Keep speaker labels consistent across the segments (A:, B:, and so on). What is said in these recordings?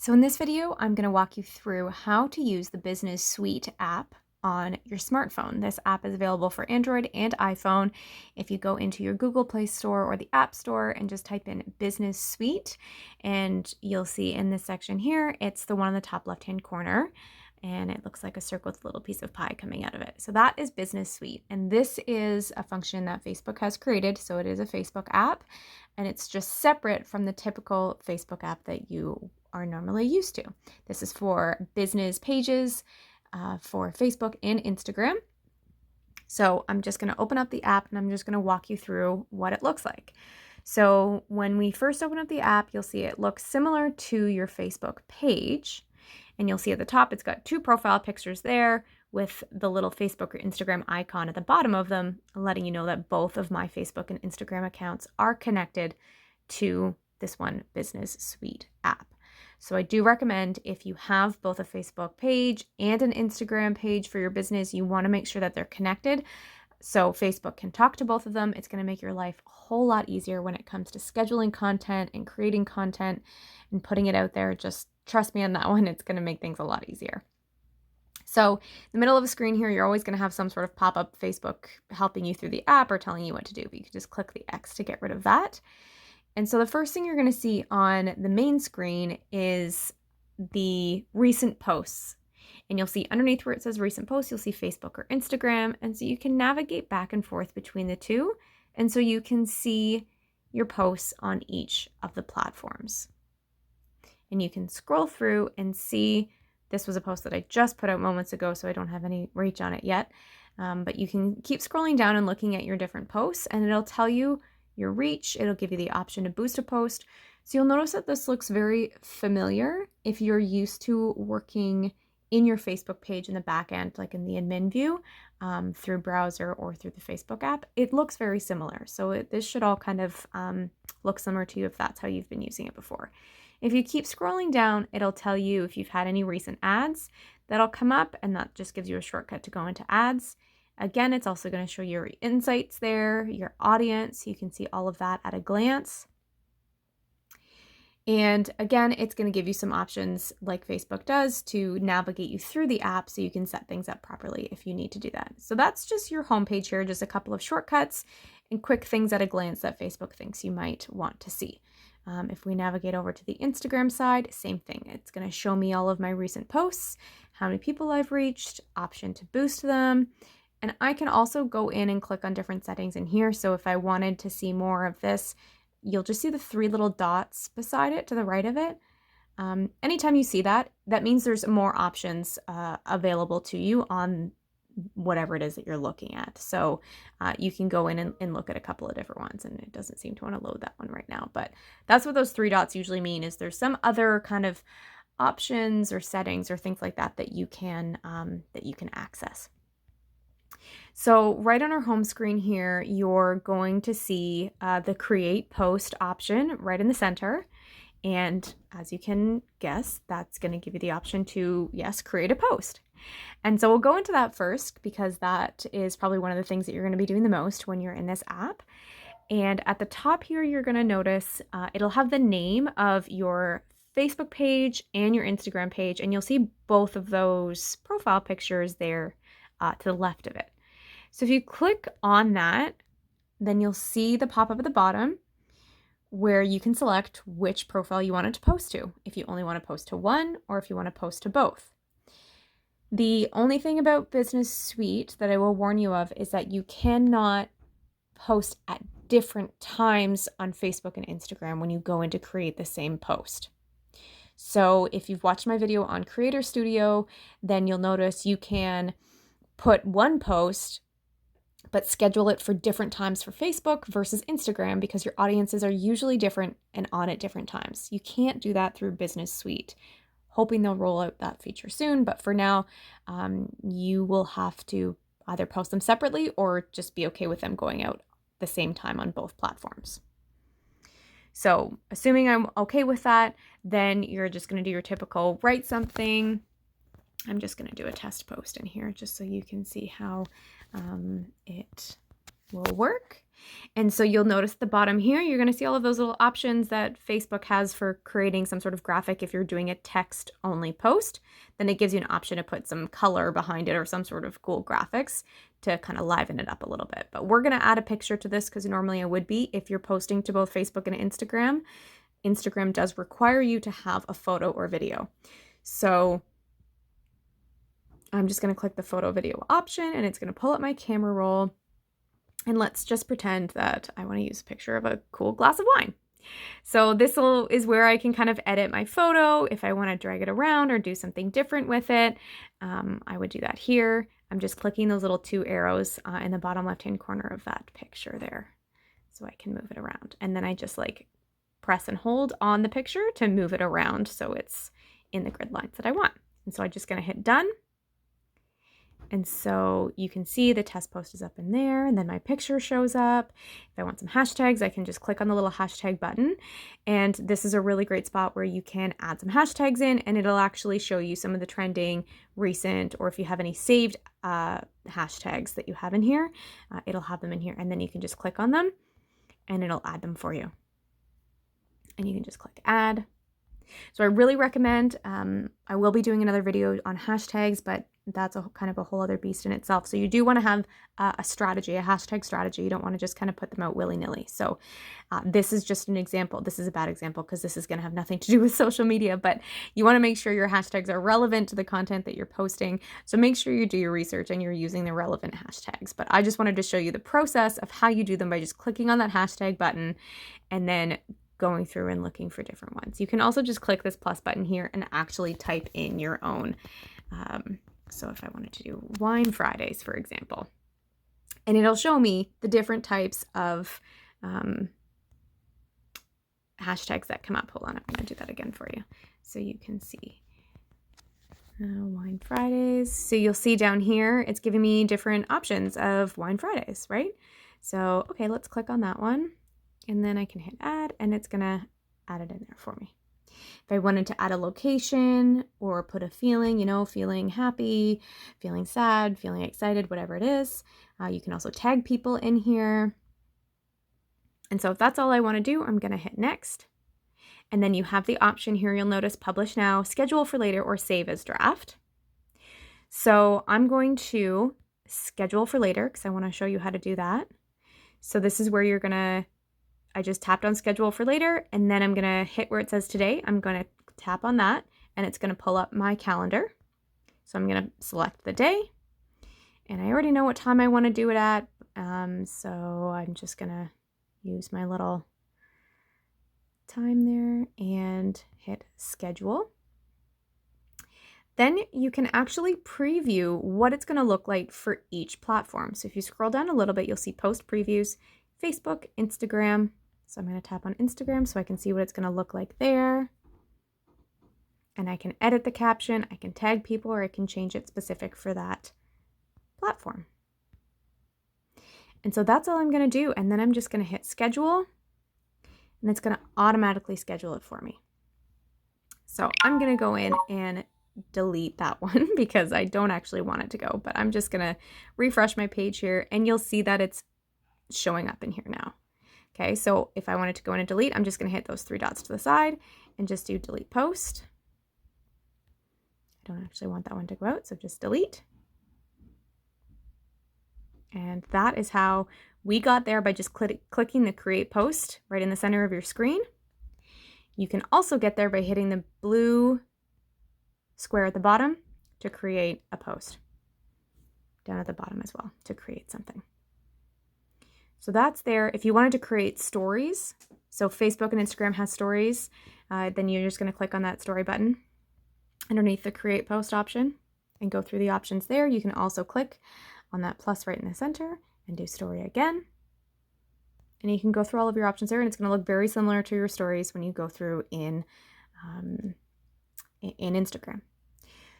A: So in this video, I'm going to walk you through how to use the Business Suite app on your smartphone. This app is available for Android and iPhone. If you go into your Google Play Store or the App Store and just type in Business Suite, and you'll see in this section here, it's the one on the top left-hand corner, and it looks like a circle with a little piece of pie coming out of it. So that is Business Suite, and this is a function that Facebook has created, so it is a Facebook app, and it's just separate from the typical Facebook app that you are normally used to. This is for business pages, for Facebook and Instagram. So I'm just going to open up the app and I'm just going to walk you through what it looks like. So when we first open up the app, you'll see it looks similar to your Facebook page. And you'll see at the top, it's got two profile pictures there with the little Facebook or Instagram icon at the bottom of them, letting you know that both of my Facebook and Instagram accounts are connected to this one Business Suite app. So I do recommend, if you have both a Facebook page and an Instagram page for your business, you want to make sure that they're connected so Facebook can talk to both of them. It's going to make your life a whole lot easier when it comes to scheduling content and creating content and putting it out there. Just trust me on that one. It's going to make things a lot easier. So in the middle of the screen here, you're always going to have some sort of pop-up Facebook helping you through the app or telling you what to do, but you can just click the X to get rid of that. And so the first thing you're going to see on the main screen is the recent posts. And you'll see underneath where it says recent posts, you'll see Facebook or Instagram. And so you can navigate back and forth between the two. And so you can see your posts on each of the platforms. And you can scroll through and see, this was a post that I just put out moments ago, so I don't have any reach on it yet. But you can keep scrolling down and looking at your different posts, and it'll tell you your reach. It'll give you the option to boost a post. So you'll notice that this looks very familiar if you're used to working in your Facebook page in the back end, like in the admin view, through browser or through the Facebook app. It looks very similar. So this should all kind of look similar to you if that's how you've been using it before. If you keep scrolling down, it'll tell you if you've had any recent ads. That'll come up, and that just gives you a shortcut to go into ads. Again, it's also going to show your insights there, your audience. You can see all of that at a glance. And again, it's going to give you some options like Facebook does to navigate you through the app so you can set things up properly if you need to do that. So that's just your homepage here, just a couple of shortcuts and quick things at a glance that Facebook thinks you might want to see. If we navigate over to the Instagram side, same thing. It's going to show me all of my recent posts, how many people I've reached, option to boost them. And I can also go in and click on different settings in here. So if I wanted to see more of this, you'll just see the three little dots beside it to the right of it. Anytime you see that, that means there's more options available to you on whatever it is that you're looking at. So you can go in and look at a couple of different ones, and it doesn't seem to want to load that one right now. But that's what those three dots usually mean, is there's some other kind of options or settings or things like that that you can access. So right on our home screen here, you're going to see the Create Post option right in the center. And as you can guess, that's going to give you the option to, yes, create a post. And so we'll go into that first, because that is probably one of the things that you're going to be doing the most when you're in this app. And at the top here, you're going to notice it'll have the name of your Facebook page and your Instagram page. And you'll see both of those profile pictures there to the left of it. So if you click on that, then you'll see the pop-up at the bottom where you can select which profile you want it to post to, if you only want to post to one or if you want to post to both. The only thing about Business Suite that I will warn you of is that you cannot post at different times on Facebook and Instagram when you go in to create the same post. So if you've watched my video on Creator Studio, then you'll notice you can put one post but schedule it for different times for Facebook versus Instagram, because your audiences are usually different and on at different times. You can't do that through Business Suite. Hoping they'll roll out that feature soon, but for now, you will have to either post them separately or just be okay with them going out the same time on both platforms. So assuming I'm okay with that, then you're just going to do your typical write something. I'm just going to do a test post in here just so you can see how it will work. And so you'll notice at the bottom here, you're going to see all of those little options that Facebook has for creating some sort of graphic. If you're doing a text only post, then it gives you an option to put some color behind it or some sort of cool graphics to kind of liven it up a little bit. But we're going to add a picture to this because normally it would be if you're posting to both Facebook and Instagram. Instagram does require you to have a photo or video. So I'm just going to click the photo video option and it's going to pull up my camera roll. And let's just pretend that I want to use a picture of a cool glass of wine. So this is where I can kind of edit my photo. If I want to drag it around or do something different with it, I would do that here. I'm just clicking those little 2 arrows in the bottom left-hand corner of that picture there. So I can move it around. And then I just like press and hold on the picture to move it around so it's in the grid lines that I want. And so I'm just going to hit done. And so you can see the test post is up in there and then my picture shows up. If I want some hashtags, I can just click on the little hashtag button. And this is a really great spot where you can add some hashtags in and it'll actually show you some of the trending, recent, or if you have any saved hashtags that you have in here, it'll have them in here. And then you can just click on them and it'll add them for you. And you can just click add. So I really recommend, I will be doing another video on hashtags, but that's a kind of a whole other beast in itself. So you do want to have a strategy, a hashtag strategy. You don't want to just kind of put them out willy-nilly. So this is just an example. This is a bad example because this is going to have nothing to do with social media, but you want to make sure your hashtags are relevant to the content that you're posting. So make sure you do your research and you're using the relevant hashtags. But I just wanted to show you the process of how you do them by just clicking on that hashtag button and then going through and looking for different ones. You can also just click this plus button here and actually type in your own. So if I wanted to do Wine Fridays, for example, and it'll show me the different types of hashtags that come up. Hold on, I'm going to do that again for you so you can see. Wine Fridays. So you'll see down here, it's giving me different options of Wine Fridays, right? So, okay, let's click on that one. And then I can hit add and it's going to add it in there for me. If I wanted to add a location or put a feeling, you know, feeling happy, feeling sad, feeling excited, whatever it is, you can also tag people in here. And so if that's all I want to do, I'm going to hit next. And then you have the option here, you'll notice publish now, schedule for later, or save as draft. So I'm going to schedule for later because I want to show you how to do that. So this is where you're going to, I just tapped on schedule for later and then I'm going to hit where it says today. I'm going to tap on that and it's going to pull up my calendar. So I'm going to select the day and I already know what time I want to do it at. So I'm just going to use my little time there and hit schedule. Then you can actually preview what it's going to look like for each platform. So if you scroll down a little bit, you'll see post previews, Facebook, Instagram. So I'm going to tap on Instagram so I can see what it's going to look like there. And I can edit the caption, I can tag people, or I can change it specific for that platform. And so that's all I'm going to do. And then I'm just going to hit schedule and it's going to automatically schedule it for me. So I'm going to go in and delete that one because I don't actually want it to go, but I'm just going to refresh my page here and you'll see that it's showing up in here now. Okay, so if I wanted to go in and delete, I'm just going to hit those 3 dots to the side and just do delete post. I don't actually want that one to go out, so just delete. And that is how we got there by just clicking the create post right in the center of your screen. You can also get there by hitting the blue square at the bottom to create a post. Down at the bottom as well to create something. So that's there. If you wanted to create stories, so Facebook and Instagram has stories, then you're just going to click on that story button underneath the create post option and go through the options there. You can also click on that plus right in the center and do story again. And you can go through all of your options there and it's going to look very similar to your stories when you go through in Instagram.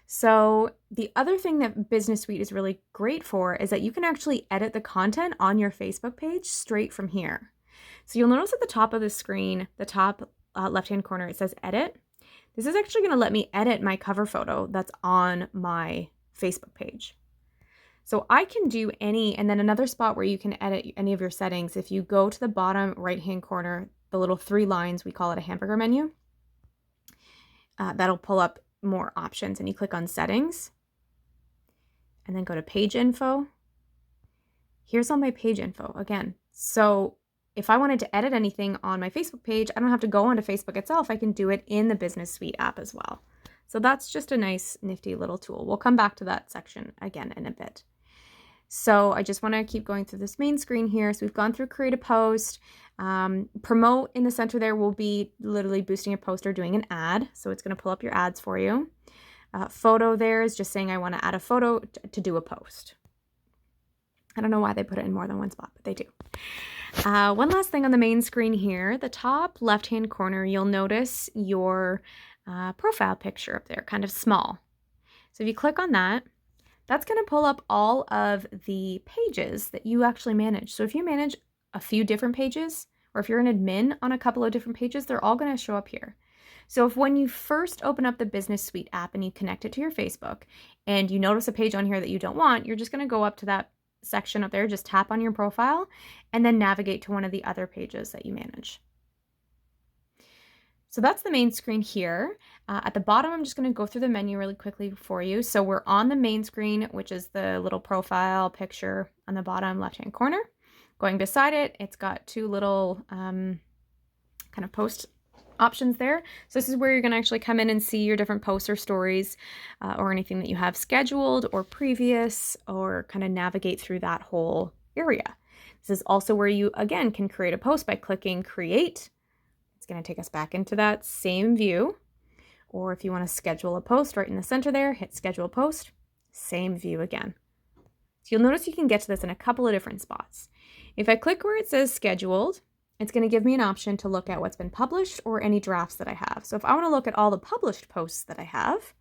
A: So the other thing that Business Suite is really great for is that you can actually edit the content on your Facebook page straight from here. So you'll notice at the top of the screen, the top left-hand corner, it says edit. This is actually going to let me edit my cover photo that's on my Facebook page. So I can do any, and then another spot where you can edit any of your settings. If you go to the bottom right-hand corner, the little 3 lines, we call it a hamburger menu, that'll pull up more options, and you click on settings and then go to page info. Here's all my page info again. So if I wanted to edit anything on my Facebook page, I don't have to go onto Facebook itself. I can do it in the Business Suite app as well. So that's just a nice, nifty little tool. We'll come back to that section again in a bit. So I just want to keep going through this main screen here. So we've gone through create a post. Promote in the center there will be literally boosting a post or doing an ad. So it's going to pull up your ads for you. Photo there is just saying I want to add a photo to do a post. I don't know why they put it in more than one spot, but they do. One last thing on the main screen here, the top left-hand corner, you'll notice your profile picture up there, kind of small. So if you click on that, that's going to pull up all of the pages that you actually manage. So if you manage a few different pages, or if you're an admin on a couple of different pages, they're all going to show up here. So if when you first open up the Business Suite app and you connect it to your Facebook and you notice a page on here that you don't want, you're just going to go up to that section up there, just tap on your profile and then navigate to one of the other pages that you manage. So that's the main screen here. At the bottom, I'm just going to go through the menu really quickly for you. So we're on the main screen, which is the little profile picture on the bottom left-hand corner. Going beside it, it's got 2 little kind of post options there. So this is where you're going to actually come in and see your different posts or stories or anything that you have scheduled or previous, or kind of navigate through that whole area. This is also where you, again, can create a post by clicking create. It's going to take us back into that same view. Or if you want to schedule a post right in the center there, hit schedule post, same view again. So you'll notice you can get to this in a couple of different spots. If I click where it says scheduled, it's going to give me an option to look at what's been published or any drafts that I have. So if I want to look at all the published posts that I have,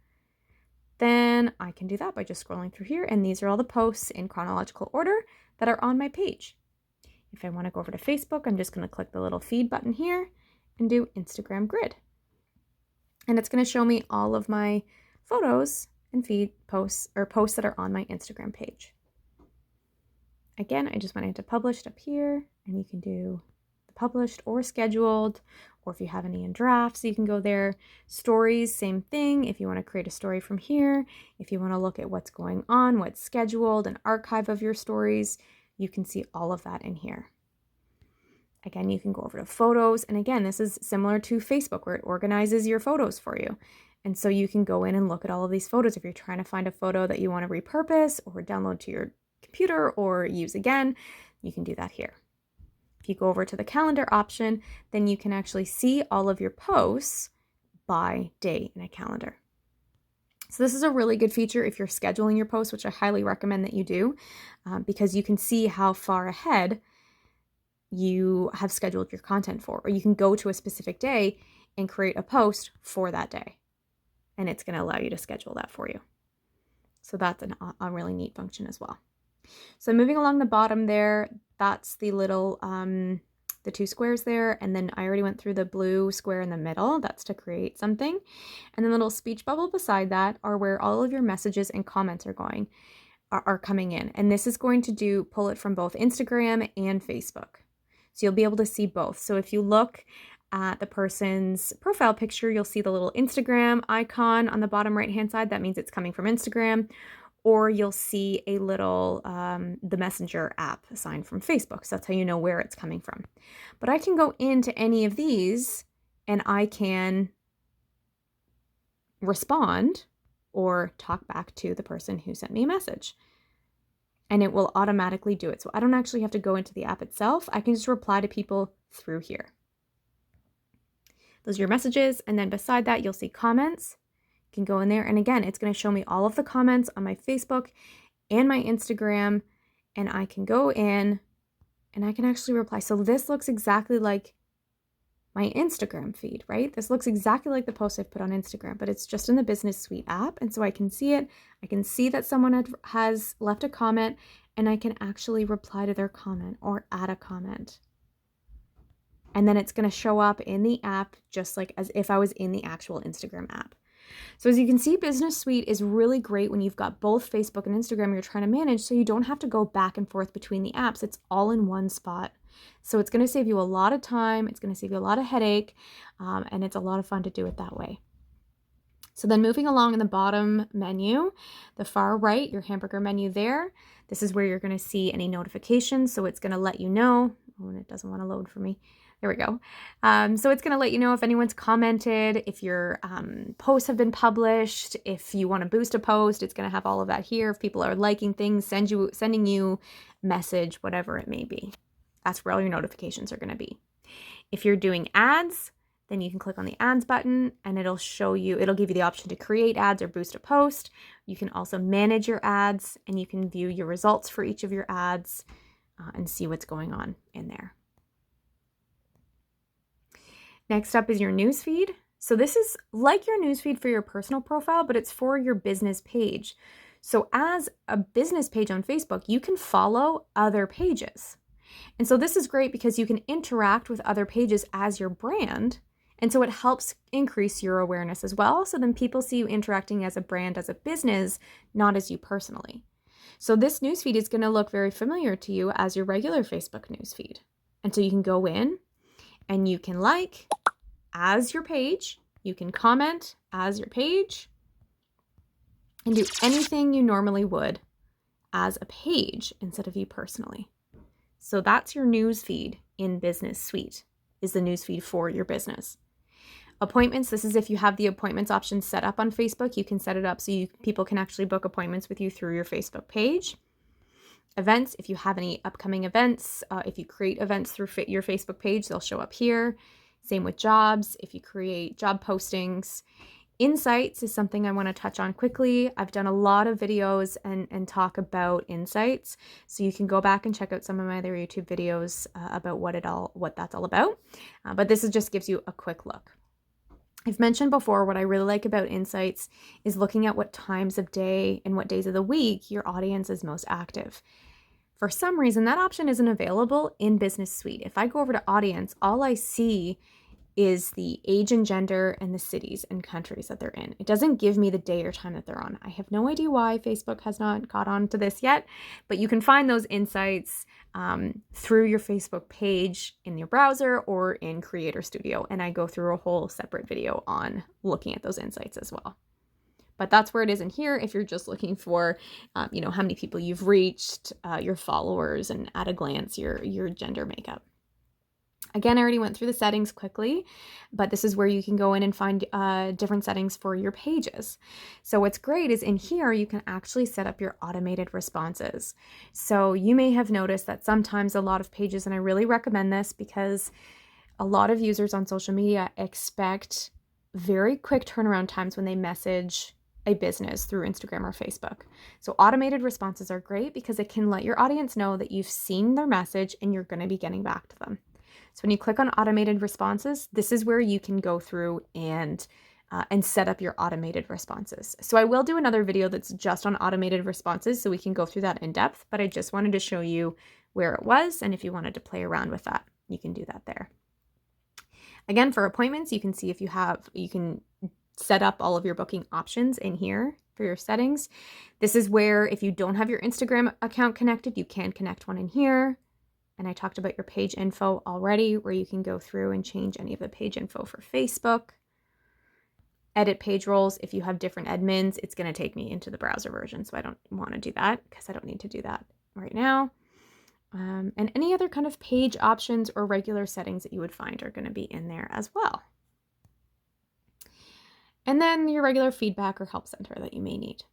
A: then I can do that by just scrolling through here. And these are all the posts in chronological order that are on my page. If I want to go over to Facebook, I'm just going to click the little feed button here and do Instagram grid. And it's going to show me all of my photos and feed posts or posts that are on my Instagram page. Again, I just went into published up here, and you can do the published or scheduled, or if you have any in drafts, you can go there. Stories, same thing. If you want to create a story from here, if you want to look at what's going on, what's scheduled, an archive of your stories, you can see all of that in here. Again, you can go over to photos. And again, this is similar to Facebook where it organizes your photos for you. And so you can go in and look at all of these photos. If you're trying to find a photo that you want to repurpose or download to your computer or use again, you can do that here. If you go over to the calendar option, then you can actually see all of your posts by day in a calendar. So this is a really good feature if you're scheduling your posts, which I highly recommend that you do, because you can see how far ahead you have scheduled your content for, or you can go to a specific day and create a post for that day, and it's going to allow you to schedule that for you. So that's a really neat function as well. So moving along the bottom there, that's the little, the 2 squares there. And then I already went through the blue square in the middle. That's to create something. And then the little speech bubble beside that are where all of your messages and comments are coming in. And this is going to pull it from both Instagram and Facebook. So you'll be able to see both. So if you look at the person's profile picture, you'll see the little Instagram icon on the bottom right-hand side. That means it's coming from Instagram. Or you'll see a little, the Messenger app assigned from Facebook. So that's how you know where it's coming from. But I can go into any of these and I can respond or talk back to the person who sent me a message. And it will automatically do it. So I don't actually have to go into the app itself. I can just reply to people through here. Those are your messages. And then beside that, you'll see comments. Can go in there, and again, it's going to show me all of the comments on my Facebook and my Instagram, and I can go in and I can actually reply. So this looks exactly like my Instagram feed, right? This looks exactly like the post I've put on Instagram, but it's just in the Business Suite app, and so I can see it. I can see that someone has left a comment, and I can actually reply to their comment or add a comment. And then it's going to show up in the app just like as if I was in the actual Instagram app. So as you can see, Business Suite is really great when you've got both Facebook and Instagram you're trying to manage, so you don't have to go back and forth between the apps. It's all in one spot. So it's going to save you a lot of time. It's going to save you a lot of headache, and it's a lot of fun to do it that way. So then moving along in the bottom menu, the far right, your hamburger menu there, this is where you're going to see any notifications. So it's going to let you know, oh, and it doesn't want to load for me. There we go. So it's going to let you know if anyone's commented, if your posts have been published, if you want to boost a post, it's going to have all of that here. If people are liking things, sending you message, whatever it may be. That's where all your notifications are going to be. If you're doing ads, then you can click on the ads button and it'll give you the option to create ads or boost a post. You can also manage your ads and you can view your results for each of your ads and see what's going on in there. Next up is your newsfeed. So this is like your newsfeed for your personal profile, but it's for your business page. So as a business page on Facebook, you can follow other pages. And so this is great because you can interact with other pages as your brand. And so it helps increase your awareness as well. So then people see you interacting as a brand, as a business, not as you personally. So this newsfeed is going to look very familiar to you as your regular Facebook newsfeed. And so you can go in and you can like as your page, you can comment as your page, and do anything you normally would as a page instead of you personally. So that's your newsfeed in Business Suite, is the newsfeed for your business. Appointments, this is if you have the appointments option set up on Facebook, you can set it up so people can actually book appointments with you through your Facebook page. Events, if you have any upcoming events, if you create events through your Facebook page, they'll show up here. Same with jobs, if you create job postings. Insights is something I want to touch on quickly. I've done a lot of videos and talk about insights, so you can go back and check out some of my other YouTube videos about what that's all about. But this just gives you a quick look. I've mentioned before, what I really like about insights is looking at what times of day and what days of the week your audience is most active. For some reason, that option isn't available in Business Suite. If I go over to audience, all I see is the age and gender and the cities and countries that they're in. It doesn't give me the day or time that they're on. I have no idea why Facebook has not got onto this yet, but you can find those insights through your Facebook page in your browser or in Creator Studio. And I go through a whole separate video on looking at those insights as well. But that's where it is in here if you're just looking for, how many people you've reached, your followers, and at a glance, your gender makeup. Again, I already went through the settings quickly, but this is where you can go in and find different settings for your pages. So what's great is in here, you can actually set up your automated responses. So you may have noticed that sometimes a lot of pages, and I really recommend this because a lot of users on social media expect very quick turnaround times when they message a business through Instagram or Facebook. So automated responses are great because it can let your audience know that you've seen their message and you're going to be getting back to them. So when you click on automated responses, this is where you can go through and set up your automated responses. So I will do another video that's just on automated responses so we can go through that in depth, but I just wanted to show you where it was, and if you wanted to play around with that, you can do that there. Again, for appointments, you can see if you can set up all of your booking options in here for your settings. This is where if you don't have your Instagram account connected, you can connect one in here. And I talked about your page info already, where you can go through and change any of the page info for Facebook. Edit page roles. If you have different admins, it's going to take me into the browser version. So I don't want to do that because I don't need to do that right now. And any other kind of page options or regular settings that you would find are going to be in there as well. And then your regular feedback or help center that you may need.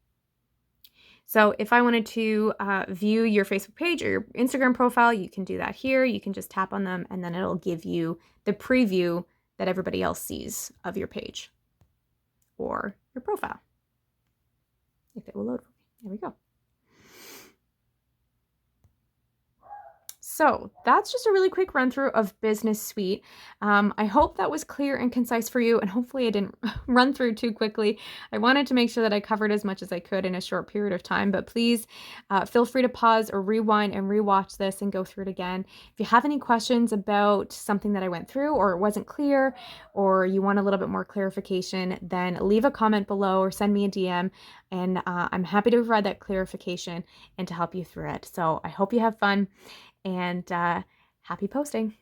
A: So if I wanted to view your Facebook page or your Instagram profile, you can do that here. You can just tap on them and then it'll give you the preview that everybody else sees of your page or your profile. If it will load for me. There we go. So that's just a really quick run through of Business Suite. I hope that was clear and concise for you, and hopefully I didn't run through too quickly. I wanted to make sure that I covered as much as I could in a short period of time, but please feel free to pause or rewind and rewatch this and go through it again. If you have any questions about something that I went through or it wasn't clear, or you want a little bit more clarification, then leave a comment below or send me a DM, and I'm happy to provide that clarification and to help you through it. So I hope you have fun, and happy posting.